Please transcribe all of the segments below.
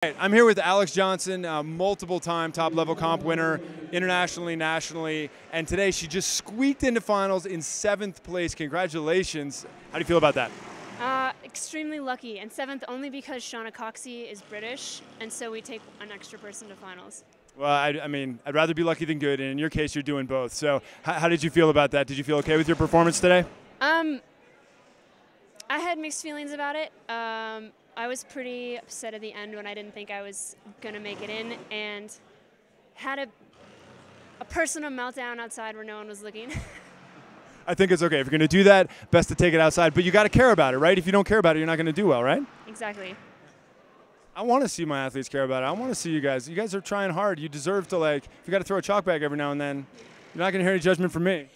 I'm here with Alex Johnson, multiple-time top-level comp winner, internationally, nationally, and today she just squeaked into finals in 7th place. Congratulations. How do you feel about that? Extremely lucky, and 7th only because Shauna Coxey is British, and so we take an extra person to finals. Well, I mean, I'd rather be lucky than good, and in your case, you're doing both. So how did you feel about that? Did you feel okay with your performance today? I had mixed feelings about it. I was pretty upset at the end when I didn't think I was going to make it in, and had a personal meltdown outside where no one was looking. I think it's okay. If you're going to do that, best to take it outside. But you got to care about it, right? If you don't care about it, you're not going to do well, right? Exactly. I want to see my athletes care about it. I want to see you guys. You guys are trying hard. You deserve to, like, if you got to throw a chalk bag every now and then, you're not going to hear any judgment from me.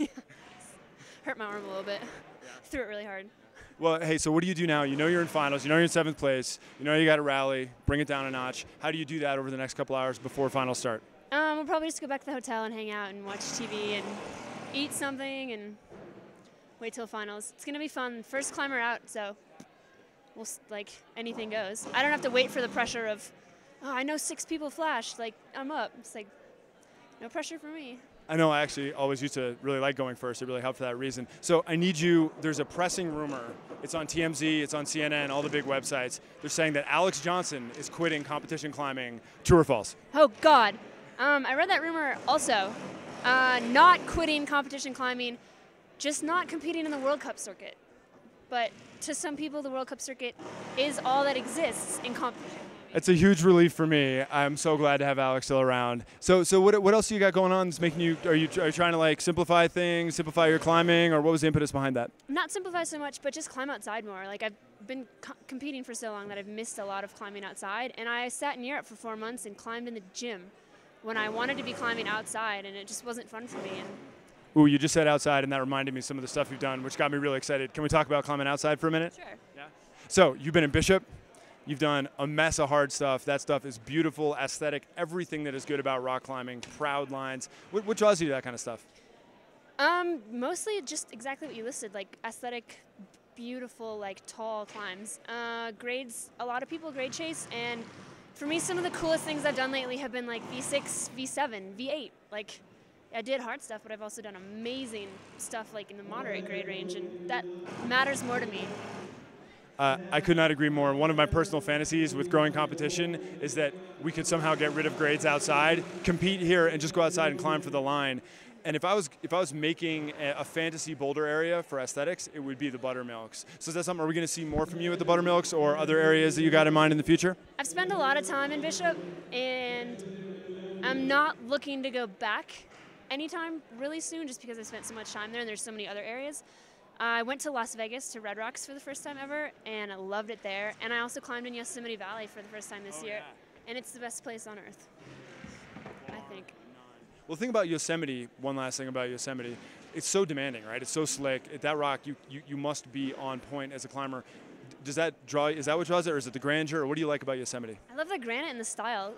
Hurt my arm a little bit. Threw it really hard. Well, hey, so what do you do now? You know you're in finals. You know you're in 7th place. You know you got to rally, bring it down a notch. How do you do that over the next couple hours before finals start? We'll probably just go back to the hotel and hang out and watch TV and eat something and wait till finals. It's going to be fun. First climber out, so we'll, like, anything goes. I don't have to wait for the pressure of, oh, I know 6 people flashed. Like, I'm up. It's like, no pressure for me. I know I actually always used to really like going first. It really helped for that reason. So I need you, there's a pressing rumor. It's on TMZ, it's on CNN, all the big websites. They're saying that Alex Johnson is quitting competition climbing. True or false? Oh, God. I read that rumor also. Not quitting competition climbing, just not competing in the World Cup circuit. But to some people, the World Cup circuit is all that exists in competition. It's a huge relief for me. I'm so glad to have Alex still around. So what else do you got going on that's making you, are you trying to, like, simplify things, simplify your climbing, or what was the impetus behind that? Not simplify so much, but just climb outside more. Like, I've been competing for so long that I've missed a lot of climbing outside, and I sat in Europe for 4 months and climbed in the gym when I wanted to be climbing outside, and it just wasn't fun for me. And ooh, you just said outside, and that reminded me of some of the stuff you've done, which got me really excited. Can we talk about climbing outside for a minute? Sure. Yeah. So you've been in Bishop. You've done a mess of hard stuff. That stuff is beautiful, aesthetic, everything that is good about rock climbing, proud lines. What draws you to that kind of stuff? Mostly just exactly what you listed, like aesthetic, beautiful, like tall climbs. Grades, a lot of people grade chase, and for me, some of the coolest things I've done lately have been like V6, V7, V8. Like, I did hard stuff, but I've also done amazing stuff like in the moderate grade range, and that matters more to me. I could not agree more. One of my personal fantasies with growing competition is that we could somehow get rid of grades outside, compete here, and just go outside and climb for the line. And if I was making a fantasy boulder area for aesthetics, it would be the Buttermilks. So is that something, are we going to see more from you at the Buttermilks or other areas that you got in mind in the future? I've spent a lot of time in Bishop, and I'm not looking to go back anytime really soon just because I spent so much time there and there's so many other areas. I went to Las Vegas to Red Rocks for the first time ever, and I loved it there. And I also climbed in Yosemite Valley for the first time this year, and it's the best place on earth, I think. Well, think about Yosemite, one last thing about Yosemite. It's so demanding, right? It's so slick. At that rock, you must be on point as a climber. Does that draw, is that what draws it, or is it the grandeur, or what do you like about Yosemite? I love the granite and the style.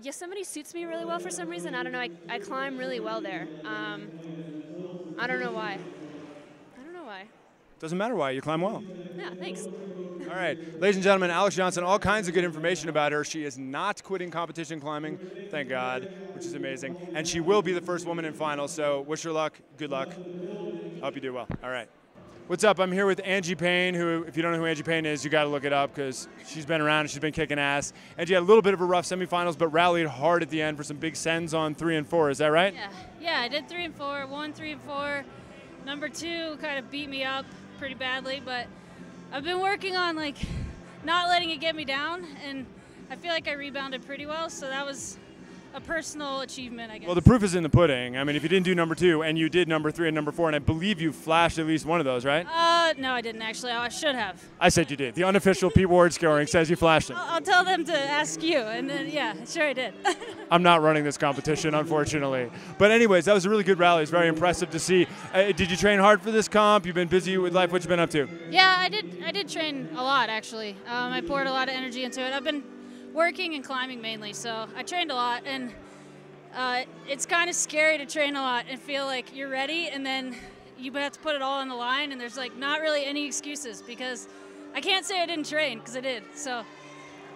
Yosemite suits me really well for some reason. I don't know, I climb really well there. I don't know why. Doesn't matter why, you climb well. Yeah, thanks. All right, ladies and gentlemen, Alex Johnson, all kinds of good information about her. She is not quitting competition climbing, thank God, which is amazing. And she will be the first woman in finals, so wish her luck, good luck. Hope you do well. All right. What's up? I'm here with Angie Payne, who, if you don't know who Angie Payne is, you got to look it up because she's been around and she's been kicking ass. Angie had a little bit of a rough semifinals, but rallied hard at the end for some big sends on 3 and 4. Is that right? Yeah, I did 3 and 4, won 3 and 4. Number 2 kind of beat me up pretty badly, but I've been working on, like, not letting it get me down, and I feel like I rebounded pretty well, so that was a personal achievement, I guess. Well, the proof is in the pudding. I mean, if you didn't do number 2 and you did number 3 and number 4, and I believe you flashed at least one of those, right? No, I didn't actually. I should have. I said you did. The unofficial Pete Ward scoring says you flashed it. I'll tell them to ask you, and then, yeah, sure I did. I'm not running this competition, unfortunately. But anyways, that was a really good rally. It's very impressive to see. Did you train hard for this comp? You've been busy with life. What you been up to? Yeah, I did train a lot, actually. I poured a lot of energy into it. I've been working and climbing mainly, so I trained a lot, and it's kind of scary to train a lot and feel like you're ready, and then you have to put it all on the line, and there's, like, not really any excuses because I can't say I didn't train because I did. So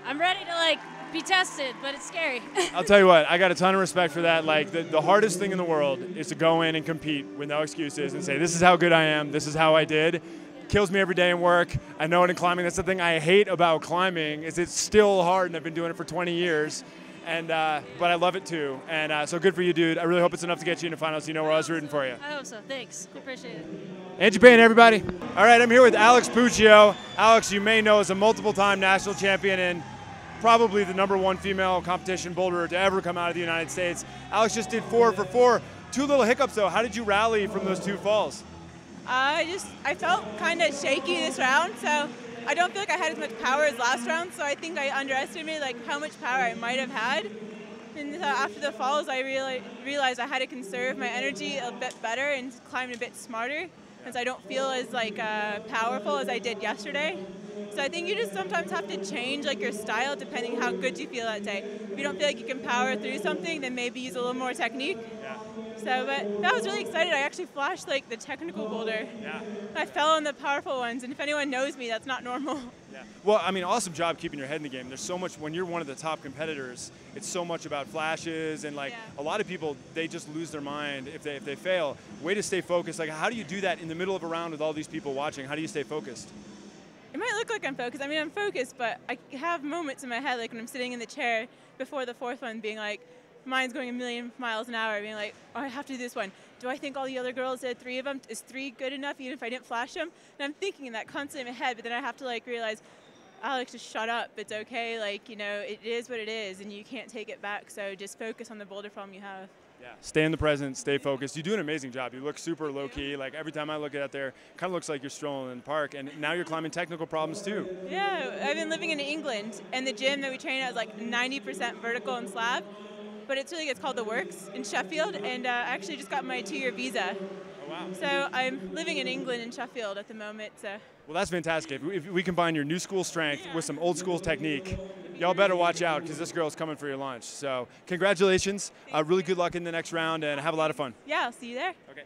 I'm ready to, like, be tested, but it's scary. I'll tell you what, I got a ton of respect for that. Like, the hardest thing in the world is to go in and compete with no excuses and say, this is how good I am, this is how I did. Kills me every day in work. I know it in climbing. That's the thing I hate about climbing is it's still hard, and I've been doing it for 20 years. And but I love it too. And so good for you, dude. I really hope it's enough to get you into finals. You know where I was rooting for you. I hope so. Thanks. Appreciate it. Angie Payne, everybody. All right, I'm here with Alex Puccio. Alex, you may know, is a multiple-time national champion and probably the #1 female competition boulderer to ever come out of the United States. Alex just did 4 for 4. 2 little hiccups though. How did you rally from those 2 falls? I felt kind of shaky this round, so I don't feel like I had as much power as last round, so I think I underestimated like how much power I might have had. And after the falls, I realized I had to conserve my energy a bit better and climb a bit smarter, because I don't feel as like powerful as I did yesterday. So I think you just sometimes have to change like your style depending how good you feel that day. If you don't feel like you can power through something, then maybe use a little more technique. Yeah. So, but I was really excited. I actually flashed like the technical boulder. Yeah. I fell on the powerful ones, and if anyone knows me, that's not normal. Yeah. Well, I mean, awesome job keeping your head in the game. There's so much, when you're one of the top competitors, it's so much about flashes, and like a lot of people, they just lose their mind if they fail. Way to stay focused. Like, how do you do that in the middle of a round with all these people watching? How do you stay focused? It might look like I'm focused. I mean, I'm focused, but I have moments in my head, like when I'm sitting in the chair before the 4th one, being like, mine's going a million miles an hour, being like, oh, I have to do this one. Do I think all the other girls did 3 of them? Is 3 good enough, even if I didn't flash them? And I'm thinking that constantly in my head, but then I have to like realize, Alex, just shut up. It's okay. Like, you know, it is what it is, and you can't take it back. So just focus on the boulder problem you have. Yeah. Stay in the present, stay focused. You do an amazing job. You look super low key. Like every time I look out there, kind of looks like you're strolling in the park. And now you're climbing technical problems too. Yeah, I've been living in England, and the gym that we train at is like 90% vertical and slab. But it's called The Works in Sheffield, and I actually just got my 2-year visa. Oh, wow. So I'm living in England in Sheffield at the moment. So. Well, that's fantastic. If we combine your new school strength with some old school technique, y'all better watch out because this girl's coming for your lunch. So congratulations. Really good luck in the next round, and have a lot of fun. Yeah, I'll see you there. Okay.